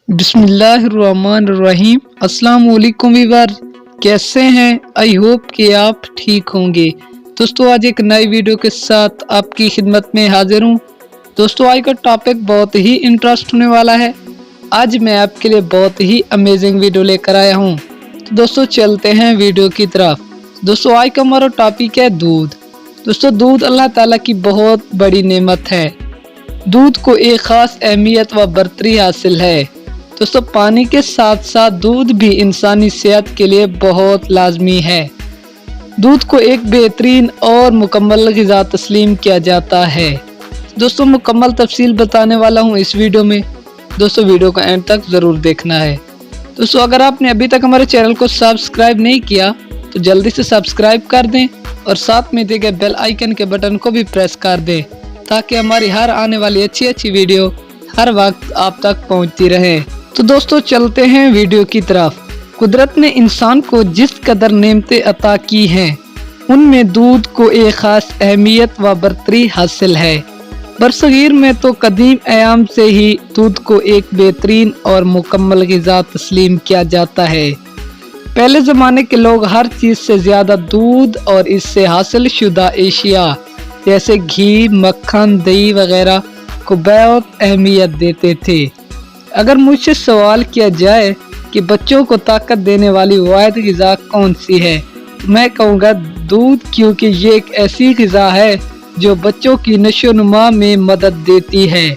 बिस्मिल्लाहिर्रहमानिर्रहीम। अस्सलाम वालेकुम वीवर, कैसे हैं? आई होप कि आप ठीक होंगे। दोस्तों आज एक नई वीडियो के साथ आपकी खिदमत में हाजिर हूँ। दोस्तों आज का टॉपिक बहुत ही इंटरेस्ट होने वाला है। आज मैं आपके लिए बहुत ही अमेजिंग वीडियो लेकर आया हूँ। तो दोस्तों चलते हैं वीडियो की तरफ। दोस्तों आज का हमारा टॉपिक है दूध। दोस्तों दूध अल्लाह ताला की बहुत बड़ी नेमत है। दूध को एक खास अहमियत व बरतरी हासिल है। दोस्तों पानी के साथ साथ दूध भी इंसानी सेहत के लिए बहुत लाजमी है। दूध को एक बेहतरीन और मुकम्मल ग़िज़ा तस्लीम किया जाता है। दोस्तों मुकम्मल तफसील बताने वाला हूँ इस वीडियो में। दोस्तों वीडियो का एंड तक ज़रूर देखना है। दोस्तों अगर आपने अभी तक हमारे चैनल को सब्सक्राइब नहीं किया तो जल्दी से सब्सक्राइब कर दें और साथ में दिए गए बेल आइकन के बटन को भी प्रेस कर दें ताकि हमारी हर आने वाली अच्छी वीडियो हर वक्त आप तक पहुंचती रहे। तो दोस्तों चलते हैं वीडियो की तरफ। कुदरत ने इंसान को जिस कदर नेमतें अता की हैं उनमें दूध को एक खास अहमियत व बरतरी हासिल है। बरसगीर में तो कदीम अयाम से ही दूध को एक बेहतरीन और मुकम्मल ग़िज़ा तस्लीम किया जाता है। पहले ज़माने के लोग हर चीज़ से ज़्यादा दूध और इससे हासिल शुदा एशिया जैसे घी, मक्खन, दही वगैरह को बहुत अहमियत देते थे। अगर मुझसे सवाल किया जाए कि बच्चों को ताकत देने वाली वाहिद ग़िज़ा कौन सी है तो मैं कहूँगा दूध, क्योंकि ये एक ऐसी ग़िज़ा है जो बच्चों की नशोनुमा में मदद देती है,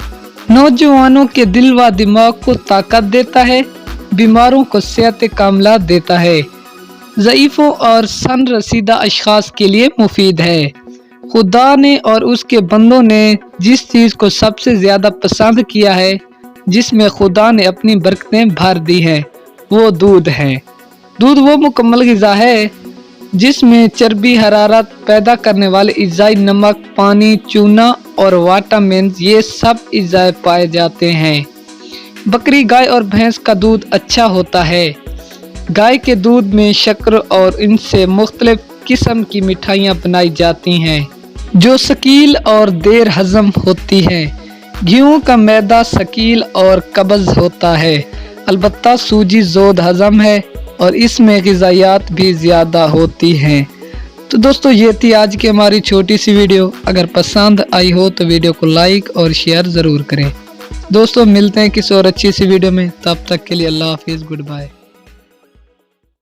नौजवानों के दिल व दिमाग को ताकत देता है, बीमारों को सेहत कामिला देता है, ज़ईफ़ों और सन रसीदा अशख़ास के लिए मुफीद है। खुदा ने और उसके बंदों ने जिस चीज़ को सबसे ज़्यादा पसंद किया है, जिसमें खुदा ने अपनी बरकतें भर दी हैं, वो दूध है। दूध वो मुकम्मल ग़िज़ा है जिसमें चर्बी, हरारत पैदा करने वाले अज़ाई, नमक, पानी, चूना और विटामिन ये सब अज़ाए पाए जाते हैं। बकरी, गाय और भैंस का दूध अच्छा होता है। गाय के दूध में शक्कर और इनसे मुख्तलिफ किस्म की मिठाइयाँ बनाई जाती हैं जो शकील और देर हजम होती हैं। गेहूं का मैदा शकील और कब्ज़ होता है, अलबत्ता सूजी ज़ोद हजम है और इसमें ग़िज़ायात भी ज़्यादा होती हैं। तो दोस्तों ये थी आज की हमारी छोटी सी वीडियो। अगर पसंद आई हो तो वीडियो को लाइक और शेयर ज़रूर करें। दोस्तों मिलते हैं किसी और अच्छी सी वीडियो में, तब तक के लिए अल्लाह हाफिज़, गुड बाय।